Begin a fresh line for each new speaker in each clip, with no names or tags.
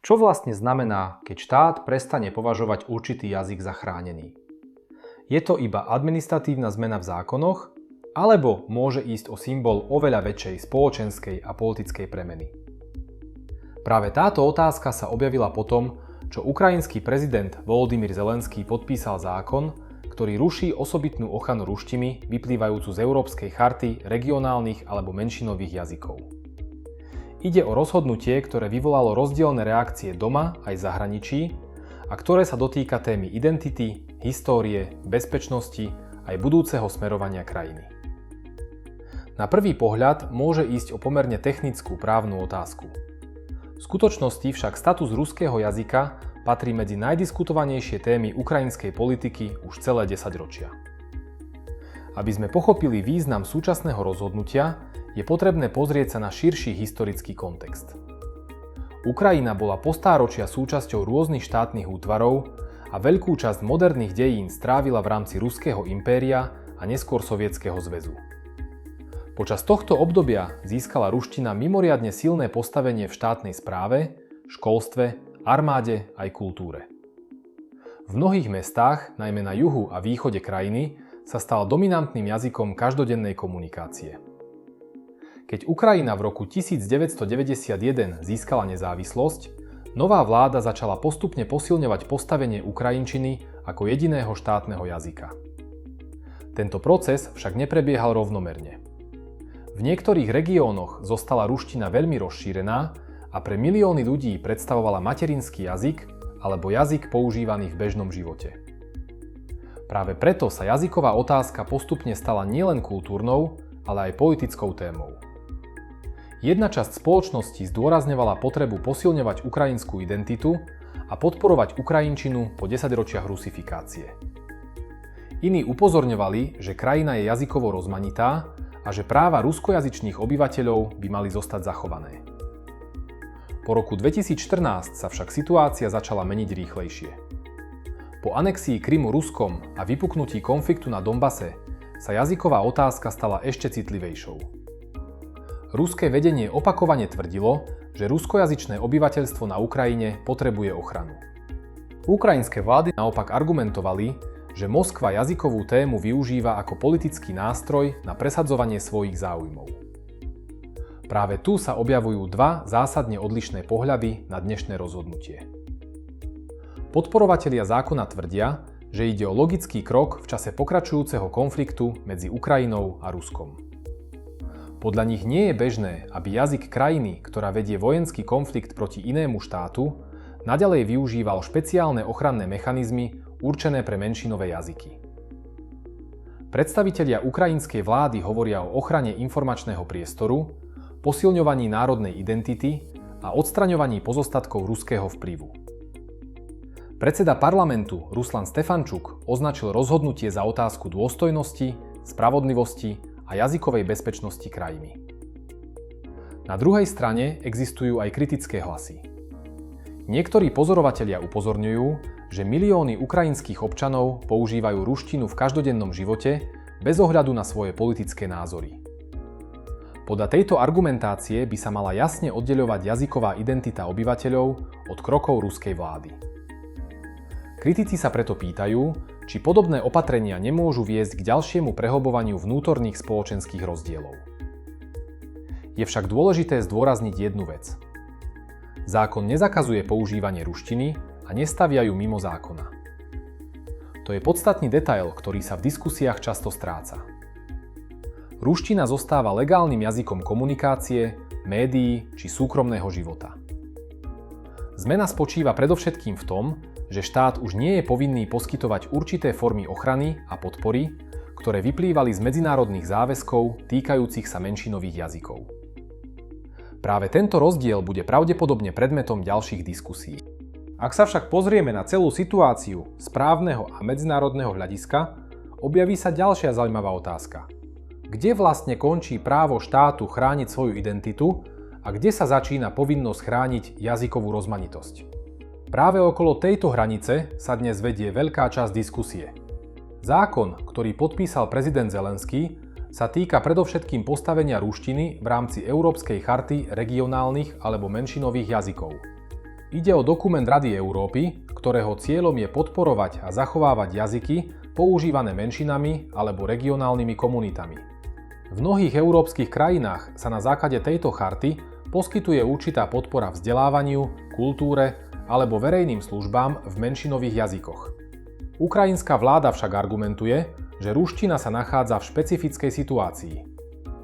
Čo vlastne znamená, keď štát prestane považovať určitý jazyk za chránený? Je to iba administratívna zmena v zákonoch, alebo môže ísť o symbol oveľa väčšej spoločenskej a politickej premeny? Práve táto otázka sa objavila potom, čo ukrajinský prezident Volodymyr Zelenský podpísal zákon, ktorý ruší osobitnú ochranu ruštiny vyplývajúcu z Európskej charty regionálnych alebo menšinových jazykov. Ide o rozhodnutie, ktoré vyvolalo rozdielne reakcie doma aj v zahraničí a ktoré sa dotýka témy identity, histórie, bezpečnosti aj budúceho smerovania krajiny. Na prvý pohľad môže ísť o pomerne technickú právnu otázku. V skutočnosti však status ruského jazyka patrí medzi najdiskutovanejšie témy ukrajinskej politiky už celé 10 ročia. Aby sme pochopili význam súčasného rozhodnutia, je potrebné pozrieť sa na širší historický kontext. Ukrajina bola po stáročia súčasťou rôznych štátnych útvarov a veľkú časť moderných dejín strávila v rámci Ruského impéria a neskôr Sovietskeho zväzu. Počas tohto obdobia získala ruština mimoriadne silné postavenie v štátnej správe, školstve, armáde aj kultúre. V mnohých mestách, najmä na juhu a východe krajiny, sa stal dominantným jazykom každodennej komunikácie. Keď Ukrajina v roku 1991 získala nezávislosť, nová vláda začala postupne posilňovať postavenie ukrajinčiny ako jediného štátneho jazyka. Tento proces však neprebiehal rovnomerne. V niektorých regiónoch zostala ruština veľmi rozšírená a pre milióny ľudí predstavovala materinský jazyk alebo jazyk používaný v bežnom živote. Práve preto sa jazyková otázka postupne stala nielen kultúrnou, ale aj politickou témou. Jedna časť spoločnosti zdôrazňovala potrebu posilňovať ukrajinskú identitu a podporovať ukrajinčinu po 10 ročiach rusifikácie. Iní upozorňovali, že krajina je jazykovo rozmanitá a že práva ruskojazyčných obyvateľov by mali zostať zachované. Po roku 2014 sa však situácia začala meniť rýchlejšie. Po anexii Krymu Ruskom a vypuknutí konfliktu na Donbase sa jazyková otázka stala ešte citlivejšou. Ruské vedenie opakovane tvrdilo, že ruskojazyčné obyvateľstvo na Ukrajine potrebuje ochranu. Ukrajinské vlády naopak argumentovali, že Moskva jazykovú tému využíva ako politický nástroj na presadzovanie svojich záujmov. Práve tu sa objavujú dva zásadne odlišné pohľady na dnešné rozhodnutie. Podporovatelia zákona tvrdia, že ide o logický krok v čase pokračujúceho konfliktu medzi Ukrajinou a Ruskom. Podľa nich nie je bežné, aby jazyk krajiny, ktorá vedie vojenský konflikt proti inému štátu, naďalej využíval špeciálne ochranné mechanizmy určené pre menšinové jazyky. Predstavitelia ukrajinskej vlády hovoria o ochrane informačného priestoru, posilňovaní národnej identity a odstraňovaní pozostatkov ruského vplyvu. Predseda parlamentu Ruslan Stefančuk označil rozhodnutie za otázku dôstojnosti, spravodlivosti a jazykovej bezpečnosti krajiny. Na druhej strane existujú aj kritické hlasy. Niektorí pozorovatelia upozorňujú, že milióny ukrajinských občanov používajú ruštinu v každodennom živote bez ohľadu na svoje politické názory. Podľa tejto argumentácie by sa mala jasne oddeľovať jazyková identita obyvateľov od krokov ruskej vlády. Kritici sa preto pýtajú, či podobné opatrenia nemôžu viesť k ďalšiemu prehlbovaniu vnútorných spoločenských rozdielov. Je však dôležité zdôrazniť jednu vec. Zákon nezakazuje používanie ruštiny a nestavia ju mimo zákona. To je podstatný detail, ktorý sa v diskusiách často stráca. Ruština zostáva legálnym jazykom komunikácie, médií či súkromného života. Zmena spočíva predovšetkým v tom, že štát už nie je povinný poskytovať určité formy ochrany a podpory, ktoré vyplývali z medzinárodných záväzkov týkajúcich sa menšinových jazykov. Práve tento rozdiel bude pravdepodobne predmetom ďalších diskusí.
Ak sa však pozrieme na celú situáciu z právneho a medzinárodného hľadiska, objaví sa ďalšia zaujímavá otázka. Kde vlastne končí právo štátu chrániť svoju identitu a kde sa začína povinnosť chrániť jazykovú rozmanitosť? Práve okolo tejto hranice sa dnes vedie veľká časť diskusie. Zákon, ktorý podpísal prezident Zelenský, sa týka predovšetkým postavenia ruštiny v rámci Európskej charty regionálnych alebo menšinových jazykov. Ide o dokument Rady Európy, ktorého cieľom je podporovať a zachovávať jazyky používané menšinami alebo regionálnymi komunitami. V mnohých európskych krajinách sa na základe tejto charty poskytuje určitá podpora vzdelávaniu, kultúre alebo verejným službám v menšinových jazykoch. Ukrajinská vláda však argumentuje, že ruština sa nachádza v špecifickej situácii.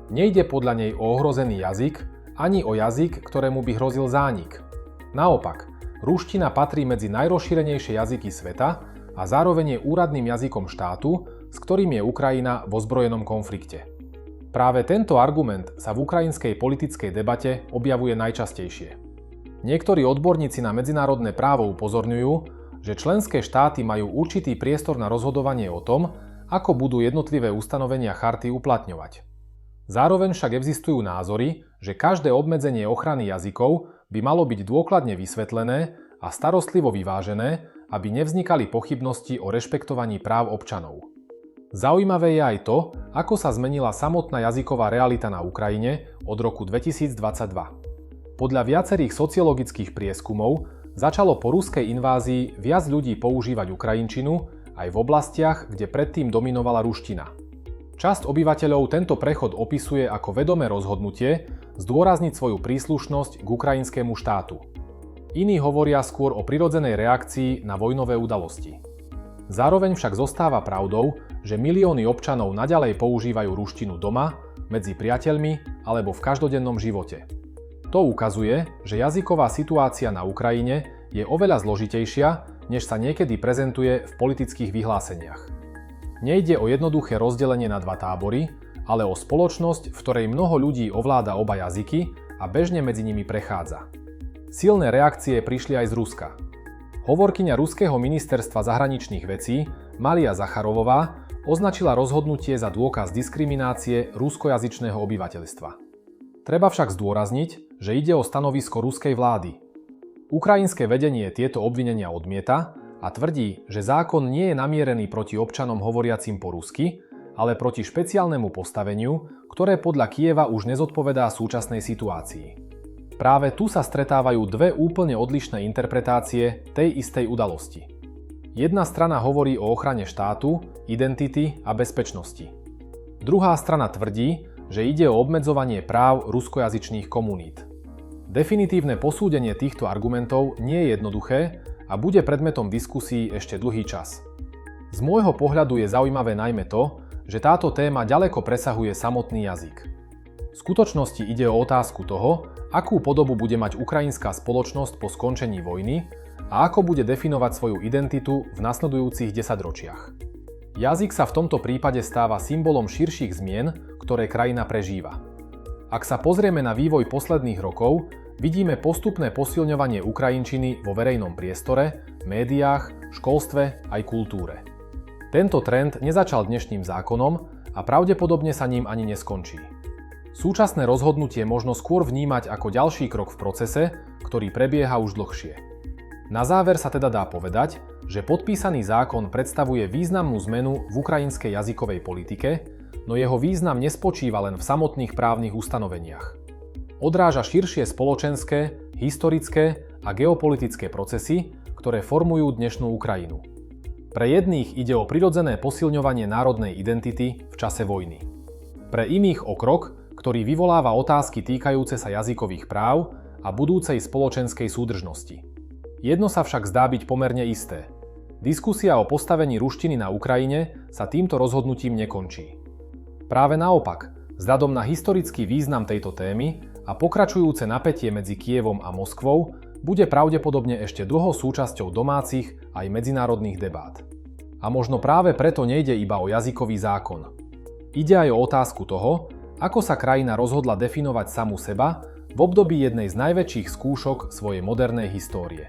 Nejde podľa nej o ohrozený jazyk, ani o jazyk, ktorému by hrozil zánik. Naopak, ruština patrí medzi najrozšírenejšie jazyky sveta a zároveň je úradným jazykom štátu, s ktorým je Ukrajina v ozbrojenom konflikte. Práve tento argument sa v ukrajinskej politickej debate objavuje najčastejšie. Niektorí odborníci na medzinárodné právo upozorňujú, že členské štáty majú určitý priestor na rozhodovanie o tom, ako budú jednotlivé ustanovenia charty uplatňovať. Zároveň však existujú názory, že každé obmedzenie ochrany jazykov by malo byť dôkladne vysvetlené a starostlivo vyvážené, aby nevznikali pochybnosti o rešpektovaní práv občanov. Zaujímavé je aj to, ako sa zmenila samotná jazyková realita na Ukrajine od roku 2022. Podľa viacerých sociologických prieskumov začalo po ruskej invázii viac ľudí používať ukrajinčinu aj v oblastiach, kde predtým dominovala ruština. Časť obyvateľov tento prechod opisuje ako vedomé rozhodnutie zdôrazniť svoju príslušnosť k ukrajinskému štátu. Iní hovoria skôr o prirodzenej reakcii na vojnové udalosti. Zároveň však zostáva pravdou, že milióny občanov naďalej používajú ruštinu doma, medzi priateľmi alebo v každodennom živote. To ukazuje, že jazyková situácia na Ukrajine je oveľa zložitejšia, než sa niekedy prezentuje v politických vyhláseniach. Nejde o jednoduché rozdelenie na dva tábory, ale o spoločnosť, v ktorej mnoho ľudí ovláda oba jazyky a bežne medzi nimi prechádza. Silné reakcie prišli aj z Ruska. Hovorkyňa ruského ministerstva zahraničných vecí Maria Zacharovová označila rozhodnutie za dôkaz diskriminácie ruskojazyčného obyvateľstva. Treba však zdôrazniť, že ide o stanovisko ruskej vlády. Ukrajinské vedenie tieto obvinenia odmieta a tvrdí, že zákon nie je namierený proti občanom hovoriacim po rusky, ale proti špeciálnemu postaveniu, ktoré podľa Kyjeva už nezodpovedá súčasnej situácii. Práve tu sa stretávajú dve úplne odlišné interpretácie tej istej udalosti. Jedna strana hovorí o ochrane štátu, identity a bezpečnosti. Druhá strana tvrdí, že ide o obmedzovanie práv ruskojazyčných komunít. Definitívne posúdenie týchto argumentov nie je jednoduché a bude predmetom diskusí ešte dlhý čas. Z môjho pohľadu je zaujímavé najmä to, že táto téma ďaleko presahuje samotný jazyk. V skutočnosti ide o otázku toho, akú podobu bude mať ukrajinská spoločnosť po skončení vojny a ako bude definovať svoju identitu v nasledujúcich desaťročiach. Jazyk sa v tomto prípade stáva symbolom širších zmien, ktoré krajina prežíva. Ak sa pozrieme na vývoj posledných rokov, vidíme postupné posilňovanie ukrajinčiny vo verejnom priestore, médiách, školstve aj kultúre. Tento trend nezačal dnešným zákonom a pravdepodobne sa ním ani neskončí. Súčasné rozhodnutie možno skôr vnímať ako ďalší krok v procese, ktorý prebieha už dlhšie. Na záver sa teda dá povedať, že podpísaný zákon predstavuje významnú zmenu v ukrajinskej jazykovej politike, no jeho význam nespočíva len v samotných právnych ustanoveniach. Odráža širšie spoločenské, historické a geopolitické procesy, ktoré formujú dnešnú Ukrajinu. Pre jedných ide o prirodzené posilňovanie národnej identity v čase vojny. Pre iných o krok, ktorý vyvoláva otázky týkajúce sa jazykových práv a budúcej spoločenskej súdržnosti. Jedno sa však zdá byť pomerne isté. Diskusia o postavení ruštiny na Ukrajine sa týmto rozhodnutím nekončí. Práve naopak, vzhľadom na historický význam tejto témy a pokračujúce napätie medzi Kyjevom a Moskvou bude pravdepodobne ešte dlho súčasťou domácich aj medzinárodných debát. A možno práve preto nejde iba o jazykový zákon. Ide aj o otázku toho, ako sa krajina rozhodla definovať samu seba v období jednej z najväčších skúšok svojej modernej histórie.